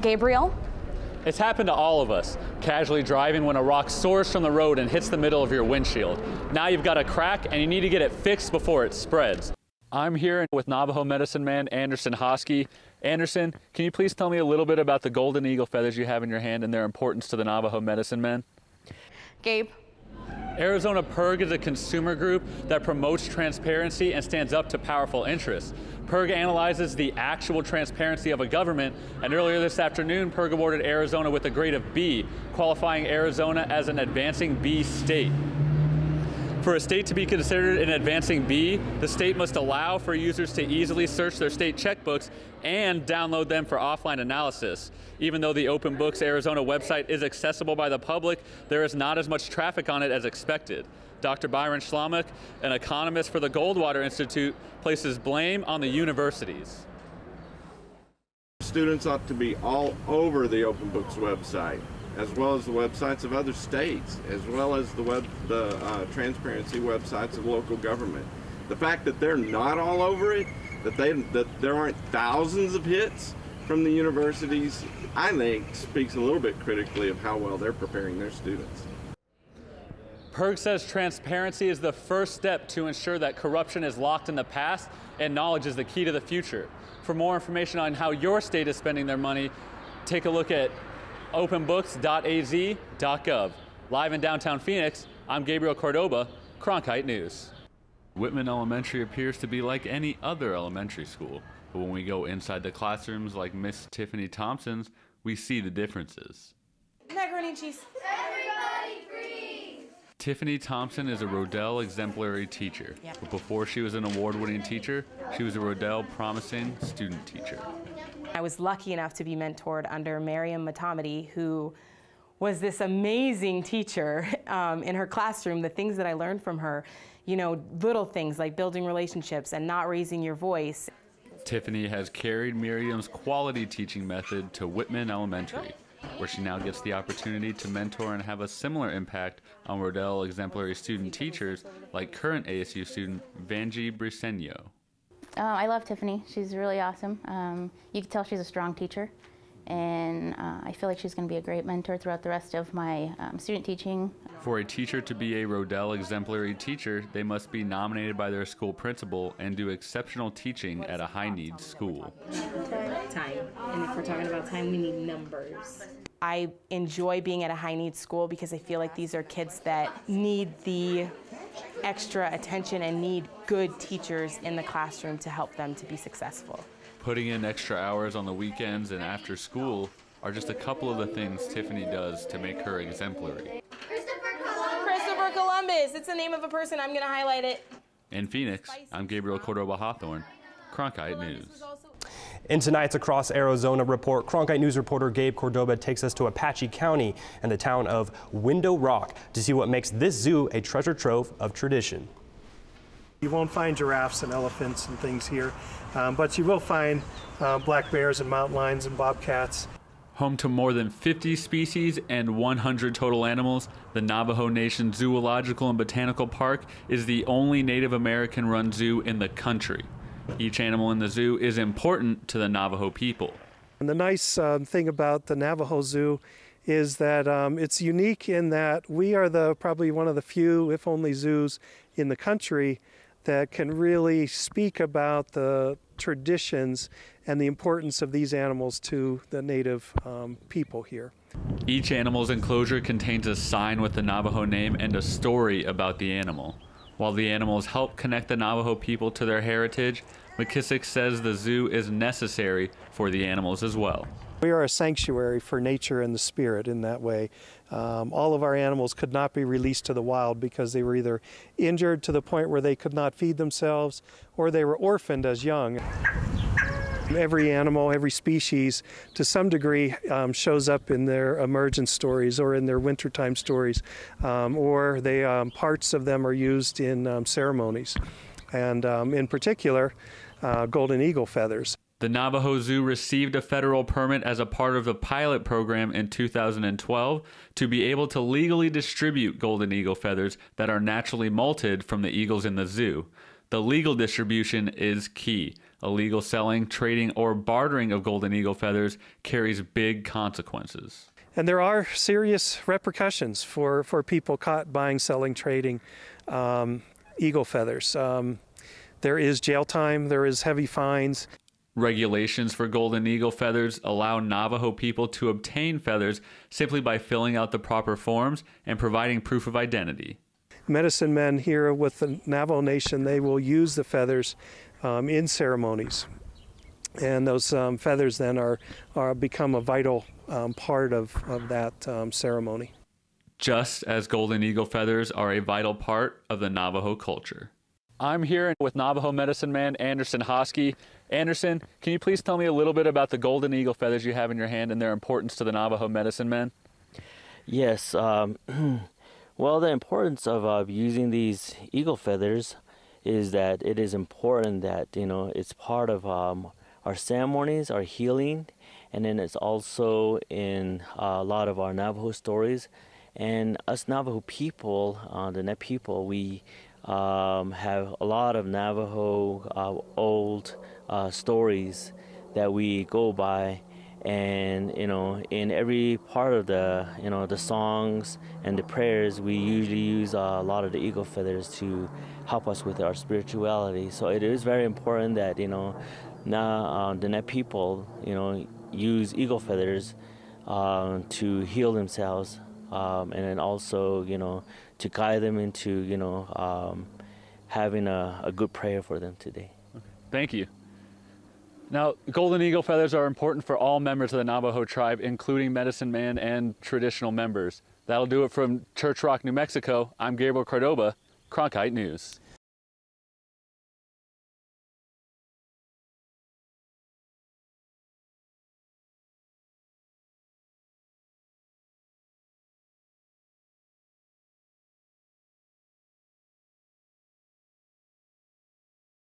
Gabriel? It's happened to all of us, casually driving when a rock soars from the road and hits the middle of your windshield. Now you've got a crack and you need to get it fixed before it spreads. I'm here with Navajo medicine man Anderson Hosky. Anderson, can you please tell me a little bit about the golden eagle feathers you have in your hand and their importance to the Navajo medicine men? Gabe? Arizona PIRG is a consumer group that promotes transparency and stands up to powerful interests. PIRG analyzes the actual transparency of a government, and earlier this afternoon, PIRG awarded Arizona with a grade of B, qualifying Arizona as an advancing B state. For a state to be considered an advancing B, the state must allow for users to easily search their state checkbooks and download them for offline analysis. Even though the Open Books Arizona website is accessible by the public, there is not as much traffic on it as expected. Dr. Byron Schlomach, an economist for the Goldwater Institute, places blame on the universities. Students ought to be all over the Open Books website, as well as the websites of other states, as well as the transparency websites of local government. The fact that they're not all over it, that there aren't thousands of hits from the universities, I think speaks a little bit critically of how well they're preparing their students. PIRG says transparency is the first step to ensure that corruption is locked in the past and knowledge is the key to the future. For more information on how your state is spending their money, take a look at openbooks.az.gov. Live in downtown Phoenix, I'm Gabriel Cordoba, Cronkite News. Whitman Elementary appears to be like any other elementary school, but when we go inside the classrooms like Miss Tiffany Thompson's, we see the differences. Macaroni and cheese. Everybody freeze! Tiffany Thompson is a Rodell exemplary teacher, but before she was an award-winning teacher, she was a Rodell promising student teacher. I was lucky enough to be mentored under Miriam Matamati, who was this amazing teacher in her classroom. The things that I learned from her, you know, little things like building relationships and not raising your voice. Tiffany has carried Miriam's quality teaching method to Whitman Elementary, where she now gets the opportunity to mentor and have a similar impact on Rodell exemplary student teachers like current ASU student Vanjie Briseño. I love Tiffany. She's really awesome. You can tell she's a strong teacher, and I feel like she's going to be a great mentor throughout the rest of my student teaching. For a teacher to be a Rodell exemplary teacher, they must be nominated by their school principal and do exceptional teaching at a high-needs school. Time. And if we're talking about time, we need numbers. I enjoy being at a high-needs school because I feel like these are kids that need the extra attention and need good teachers in the classroom to help them to be successful. Putting in extra hours on the weekends and after school are just a couple of the things Tiffany does to make her exemplary. Christopher Columbus, it's the name of a person. I'm going to highlight it. In Phoenix, I'm Gabriel Cordoba-Hawthorne, Cronkite News. In tonight's Across Arizona report, Cronkite News reporter Gabe Cordoba takes us to Apache County and the town of Window Rock to see what makes this zoo a treasure trove of tradition. You won't find giraffes and elephants and things here, but you will find black bears and mountain lions and bobcats. Home to more than 50 species and 100 total animals, the Navajo Nation Zoological and Botanical Park is the only Native American-run zoo in the country. Each animal in the zoo is important to the Navajo people. And the nice thing about the Navajo Zoo is that it's unique in that we are probably one of the few, if only, zoos in the country that can really speak about the traditions and the importance of these animals to the Native people here. Each animal's enclosure contains a sign with the Navajo name and a story about the animal. While the animals help connect the Navajo people to their heritage, McKissick says the zoo is necessary for the animals as well. We are a sanctuary for nature and the spirit in that way. All of our animals could not be released to the wild because they were either injured to the point where they could not feed themselves or they were orphaned as young. Every animal, every species, to some degree, shows up in their emergence stories or in their wintertime stories, or parts of them are used in ceremonies, and in particular, golden eagle feathers. The Navajo Zoo received a federal permit as a part of the pilot program in 2012 to be able to legally distribute golden eagle feathers that are naturally molted from the eagles in the zoo. The legal distribution is key. Illegal selling, trading, or bartering of golden eagle feathers carries big consequences. And there are serious repercussions for people caught buying, selling, trading eagle feathers. There is jail time, there is heavy fines. Regulations for golden eagle feathers allow Navajo people to obtain feathers simply by filling out the proper forms and providing proof of identity. Medicine men here with the Navajo Nation, they will use the feathers in ceremonies. And those feathers then are become a vital part of that ceremony. Just as golden eagle feathers are a vital part of the Navajo culture. I'm here with Navajo medicine man Anderson Hosky. Anderson, can you please tell me a little bit about the golden eagle feathers you have in your hand and their importance to the Navajo medicine men? Yes. Well, the importance of using these eagle feathers is that it is important that, it's part of our ceremonies, our healing, and then it's also in a lot of our Navajo stories. And us Navajo people, the Net people, we have a lot of Navajo old stories that we go by, and in every part of the songs and the prayers, we usually use a lot of the eagle feathers to help us with our spirituality. So it is very important that now the Net people use eagle feathers to heal themselves, and then also to guide them into having a good prayer for them today. Okay. Thank you. Now, golden eagle feathers are important for all members of the Navajo tribe, including medicine man and traditional members. That'll do it from Church Rock, New Mexico. I'm Gabriel Cordoba, Cronkite News.